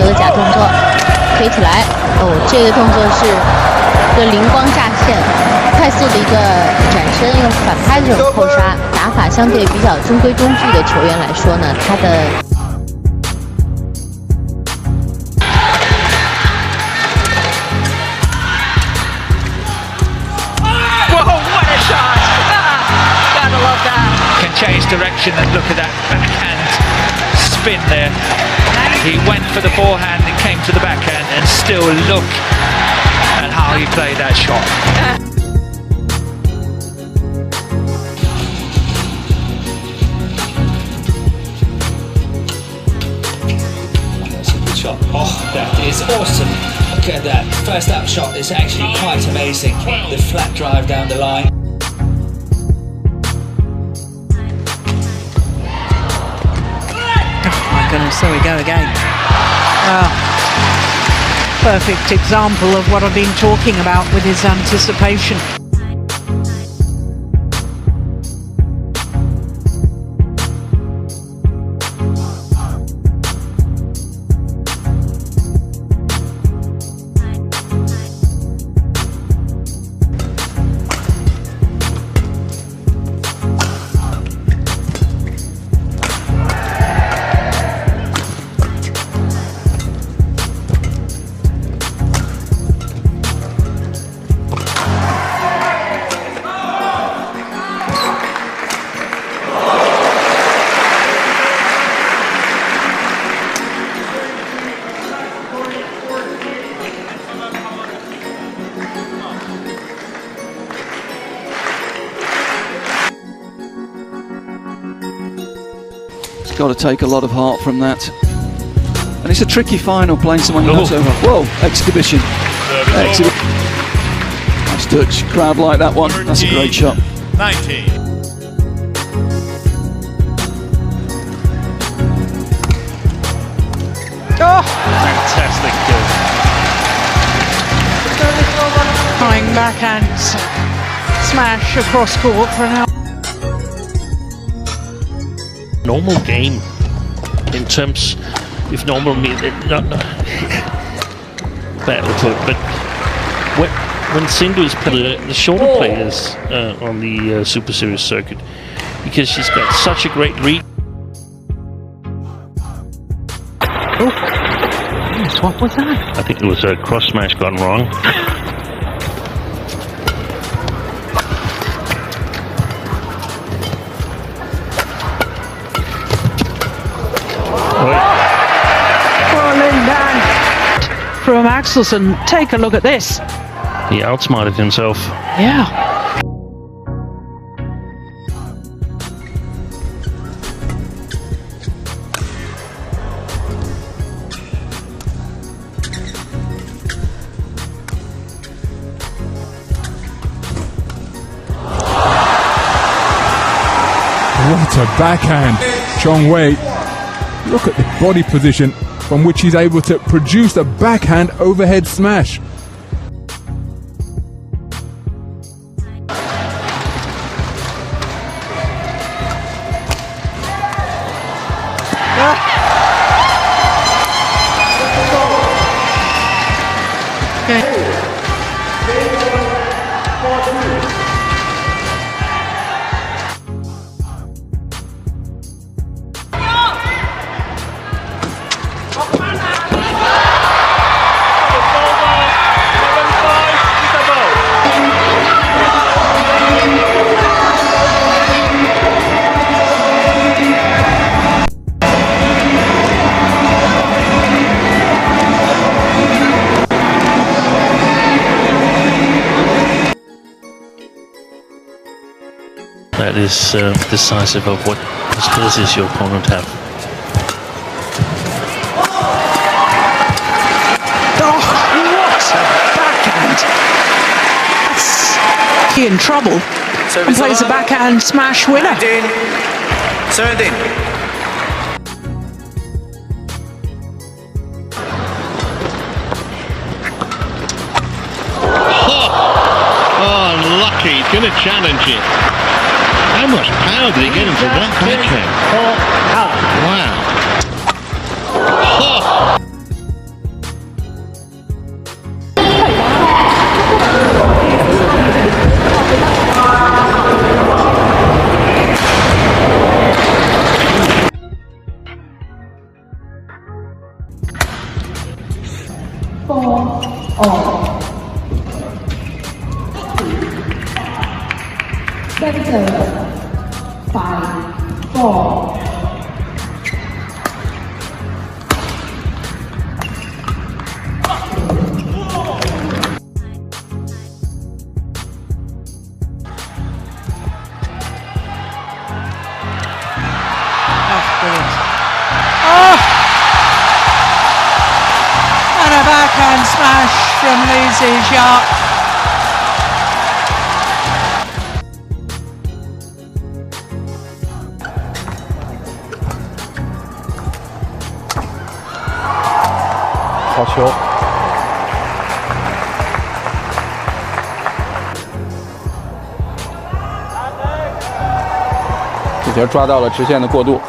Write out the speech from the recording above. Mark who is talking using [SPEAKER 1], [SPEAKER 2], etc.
[SPEAKER 1] 头的假动作，推起来。哦，这个动作是一个灵光乍现，快速的一个转身，用反拍的这种扣杀打法，相对比较中规中矩的球员来说呢，他的。
[SPEAKER 2] Change direction and look at that backhand spin there. He went for the forehand and came to the backhand, and still look at how he played that shot.
[SPEAKER 3] That's a good shot. Oh, that is awesome. Look at that. First up shot is actually quite amazing. The flat drive down the line.
[SPEAKER 4] Goodness, there we go again. Perfect example of what I've been talking about with his anticipation.
[SPEAKER 5] Got to take a lot of heart from that, and it's a tricky final playing someone who knows over. Whoa, exhibition. Nice touch, crowd like that one. That's a great shot.
[SPEAKER 6] 19.
[SPEAKER 4] Oh,
[SPEAKER 6] Fantastic kill.
[SPEAKER 4] flying backhand smash across court for an out.
[SPEAKER 7] Normal game in terms, if normal means not bad to it, but when singles play the shorter players on the Super Series circuit, because she's got such a great read.
[SPEAKER 4] What was that?
[SPEAKER 7] I think it was a cross smash gone wrong.
[SPEAKER 4] From Axelsen, take a look at this.
[SPEAKER 7] He outsmarted himself.
[SPEAKER 4] Yeah.
[SPEAKER 6] What a backhand. Chong Wei. Look at the body position from which he's able to produce a backhand overhead smash.
[SPEAKER 7] That is decisive of what possibilities your opponent have.
[SPEAKER 4] Oh, what a backhand! That's in trouble. And plays a backhand smash winner.
[SPEAKER 8] 17.
[SPEAKER 9] Oh, lucky. He's going to challenge it. How much power did he get into that backhand? Wow.
[SPEAKER 4] And a backhand smash from Li Zijia.
[SPEAKER 10] 好球！这球抓到了直线的过渡。